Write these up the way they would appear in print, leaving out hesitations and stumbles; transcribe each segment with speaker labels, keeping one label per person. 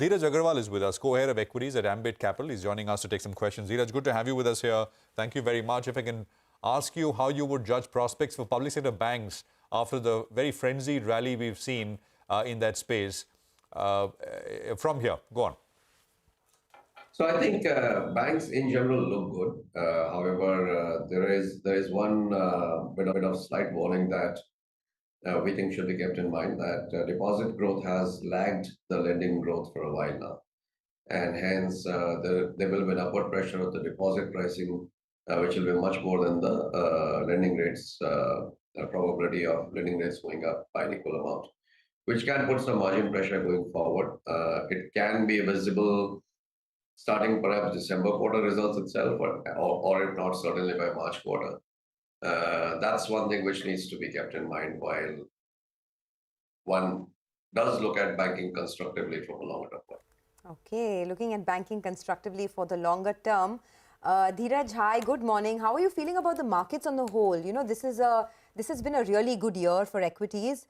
Speaker 1: Dheeraj Agarwal is with us, co-head of equities at Ambit Capital. He's joining us to take some questions. Dheeraj, good to have you with us here. Thank you very much. If I can ask you how you would judge prospects for public sector banks after the very frenzied rally we've seen in that space from here. Go on.
Speaker 2: So I think banks in general look good. However, there is one bit of slight warning that we think should be kept in mind that deposit growth has lagged the lending growth for a while now, and hence there will be an upward pressure of the deposit pricing, which will be much more than the lending rates, probability of lending rates going up by an equal amount, which can put some margin pressure going forward. It can be visible starting perhaps December quarter results itself, or if not, certainly by March quarter. That's one thing which needs to be kept in mind while one does look at banking constructively from a longer term.
Speaker 3: Okay, looking at banking constructively for the longer term. Dheeraj, hi, good morning. How are you feeling about the markets on the whole? You know, this has been a really good year for equities.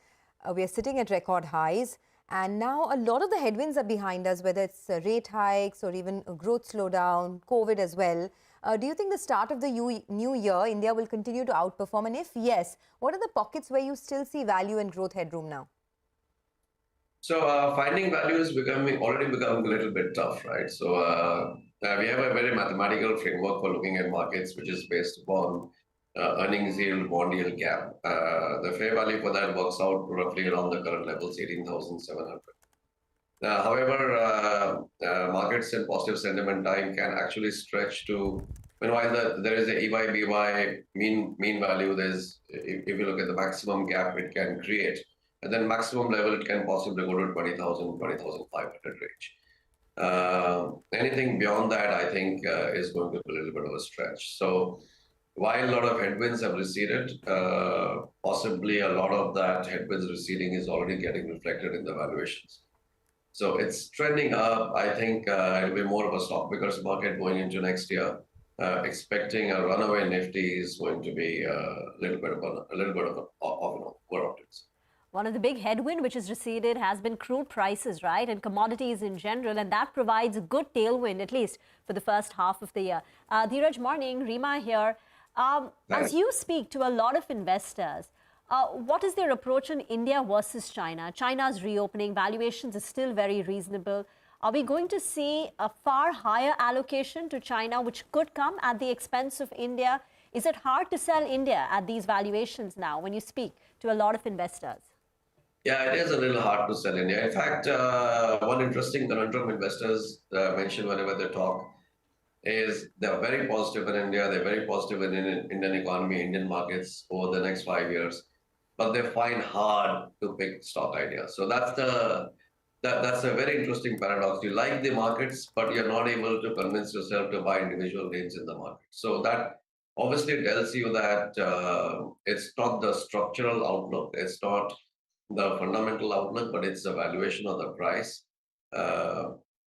Speaker 3: We are sitting at record highs. And now a lot of the headwinds are behind us, whether it's rate hikes or even a growth slowdown, COVID as well. Do you think the start of the new year, India will continue to outperform? And if yes, what are the pockets where you still see value and growth headroom now?
Speaker 2: So finding value is already becoming a little bit tough, right? So we have a very mathematical framework for looking at markets, which is based upon earnings yield, bond yield gap. The fair value for that works out roughly around the current levels, 18,700. However, markets in positive sentiment time can actually stretch to, while there is a EY, BY mean value, if you look at the maximum gap it can create, and then maximum level it can possibly go to 20,000, 20,500 range. Anything beyond that, I think, is going to be a little bit of a stretch. So while a lot of headwinds have receded, possibly a lot of that headwinds receding is already getting reflected in the valuations. So it's trending up. I think it'll be more of a stock pickers market going into next year. Expecting a runaway Nifty is going to be a little bit of an optimism.
Speaker 4: One of the big headwind which has receded has been crude prices, right, and commodities in general, and that provides a good tailwind, at least for the first half of the year. Dheeraj, morning, Rima here. As you speak to a lot of investors, what is their approach on India versus China? China's reopening, valuations are still very reasonable. Are we going to see a far higher allocation to China, which could come at the expense of India? Is it hard to sell India at these valuations now when you speak to a lot of investors?
Speaker 2: Yeah, it is a little hard to sell India. In fact, one interesting conundrum investors mention whenever they talk is they're very positive in India, they're very positive in Indian economy, Indian markets over the next 5 years, but they find hard to pick stock ideas. So that's a very interesting paradox. You like the markets, but you're not able to convince yourself to buy individual names in the market. So that obviously tells you that it's not the structural outlook, it's not the fundamental outlook, but it's the valuation of the price,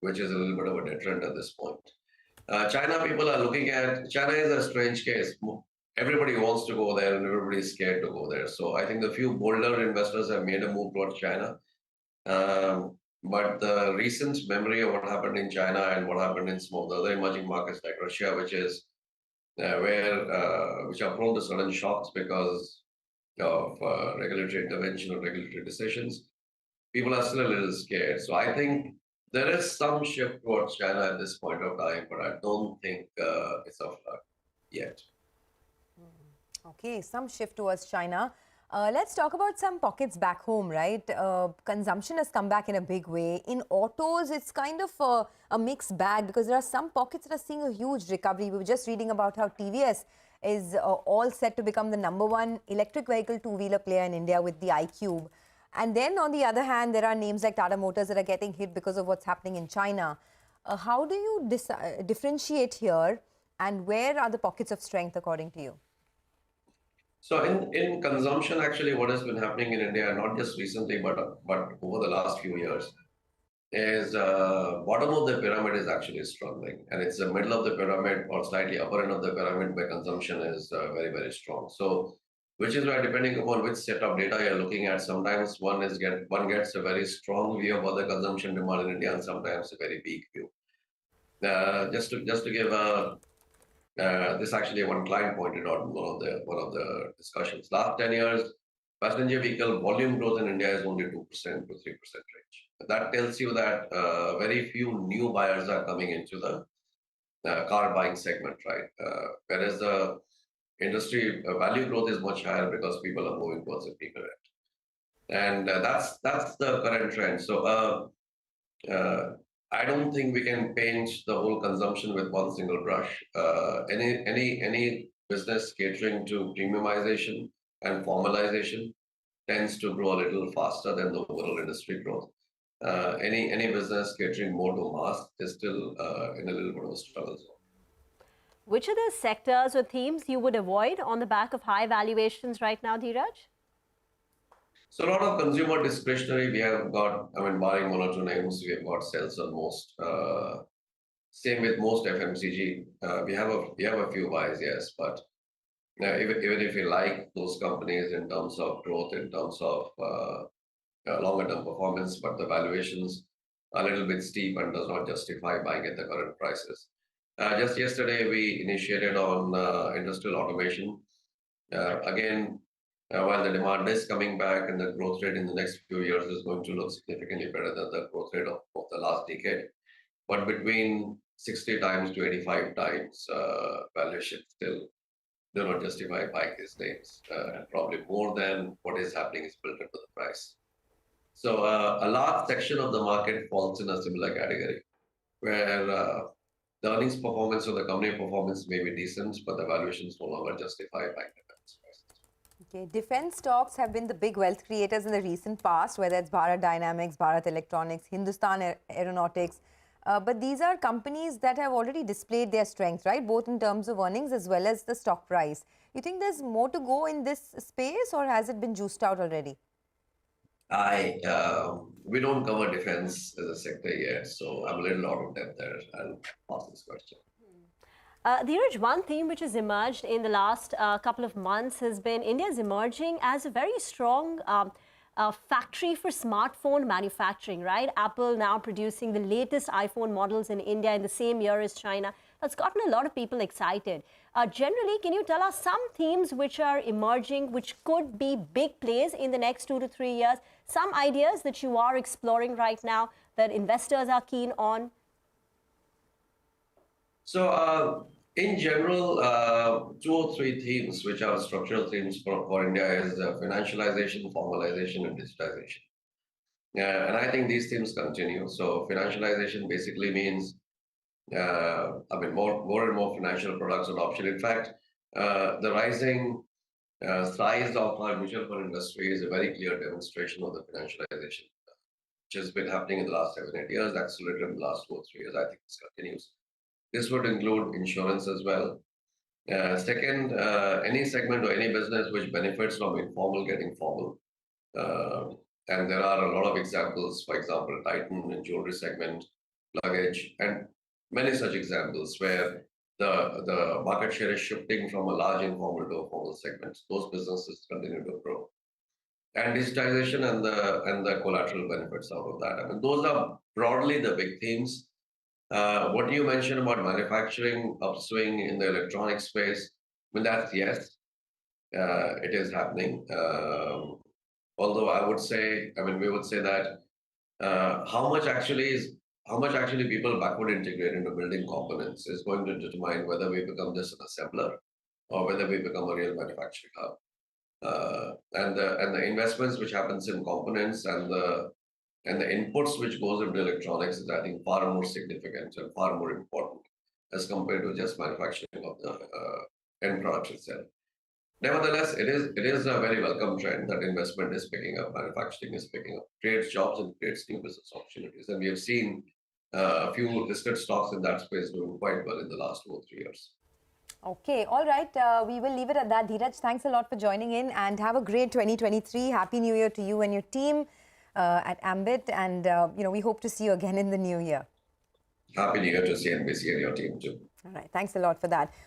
Speaker 2: which is a little bit of a deterrent at this point. China people are looking at, China is a strange case. Everybody wants to go there and everybody is scared to go there. So I think the few bolder investors have made a move towards China. But the recent memory of what happened in China and what happened in some of the other emerging markets like Russia, which are prone to sudden shocks because of regulatory intervention or regulatory decisions, people are still a little scared. So I think there is some shift towards China at this point of time, but I don't think it's a flood yet.
Speaker 3: Okay, some shift towards China. Let's talk about some pockets back home, right? Consumption has come back in a big way. In autos, it's kind of a mixed bag because there are some pockets that are seeing a huge recovery. We were just reading about how TVS is all set to become the #1 electric vehicle two-wheeler player in India with the iQube. And then on the other hand, there are names like Tata Motors that are getting hit because of what's happening in China. How do you differentiate here, and where are the pockets of strength according to you?
Speaker 2: So in consumption, actually, what has been happening in India, not just recently, but over the last few years, is bottom of the pyramid is actually struggling, and it's the middle of the pyramid or slightly upper end of the pyramid where consumption is very, very strong. So which is why depending upon which set of data you're looking at, sometimes one gets a very strong view of what the consumption demand in India, and sometimes a very weak view. Just to give a this actually one client pointed out in one of the discussions. Last 10 years, passenger vehicle volume growth in India is only 2% to 3% range. That tells you that very few new buyers are coming into the car buying segment, right? Whereas the industry value growth is much higher because people are moving towards a bigger end, and that's the current trend. So I don't think we can paint the whole consumption with one single brush. Any business catering to premiumization and formalization tends to grow a little faster than the overall industry growth. Any business catering more to mass is still in a little bit of a struggle zone.
Speaker 4: Which are the sectors or themes you would avoid on the back of high valuations right now, Dheeraj?
Speaker 2: So a lot of consumer discretionary we have got, I mean, barring one or two names, we have got sales on most. Same with most FMCG. We have a few buys, yes, but even if you like those companies in terms of growth, in terms of longer term performance, but the valuations are a little bit steep and does not justify buying at the current prices. Just yesterday, we initiated on industrial automation. Again, while the demand is coming back and the growth rate in the next few years is going to look significantly better than the growth rate of the last decade, but between 60 times to 85 times valuation still do not justify buying these names. Probably more than what is happening is built into the price. So a large section of the market falls in a similar category, where the earnings performance or the company performance may be decent, but the valuations no longer justify buying the prices.
Speaker 3: Okay, defense stocks have been the big wealth creators in the recent past, whether it's Bharat Dynamics, Bharat Electronics, Hindustan Aeronautics. But these are companies that have already displayed their strength, right? Both in terms of earnings as well as the stock price. You think there's more to go in this space, or has it been juiced out already?
Speaker 2: We don't cover defense as a sector yet, so I'm a little out of depth there. I'll ask this question.
Speaker 4: Dheeraj, one theme which has emerged in the last couple of months has been India's emerging as a very strong factory for smartphone manufacturing, right? Apple now producing the latest iPhone models in India in the same year as China. That's gotten a lot of people excited. Generally, can you tell us some themes which are emerging, which could be big plays in the next 2 to 3 years? Some ideas that you are exploring right now that investors are keen on?
Speaker 2: So, in general, 2 or 3 themes, which are structural themes for India, is financialization, formalization, and digitization. And I think these themes continue. So, financialization basically means, more and more financial products adoption. In fact, the rising size of our mutual fund industry is a very clear demonstration of the financialization, which has been happening in the last 7, 8 years, accelerated in the last 2 or 3 years. I think this continues. This would include insurance as well. Second, any segment or any business which benefits from informal getting formal. And there are a lot of examples, for example, Titan in jewelry segment, luggage, and many such examples where the market share is shifting from a large informal to a formal segment. Those businesses continue to grow. And digitization and the collateral benefits out of that. I mean, those are broadly the big themes. What you mentioned about manufacturing upswing in the electronic space, I mean, that's yes, it is happening. Although I would say, we would say that how much actually people backward integrate into building components is going to determine whether we become just an assembler or whether we become a real manufacturing hub. And the investments which happens in components and the inputs which goes into electronics is, I think, far more significant and far more important as compared to just manufacturing of the end product itself. Nevertheless, it is a very welcome trend that investment is picking up, manufacturing is picking up, creates jobs and creates new business opportunities. And we have seen a few listed stocks in that space doing quite well in the last 2 or 3 years.
Speaker 3: Okay, all right. We will leave it at that. Dheeraj, thanks a lot for joining in and have a great 2023. Happy New Year to you and your team at Ambit. And, we hope to see you again in the new year.
Speaker 2: Happy New Year to CNBC and your team too.
Speaker 3: All right. Thanks a lot for that.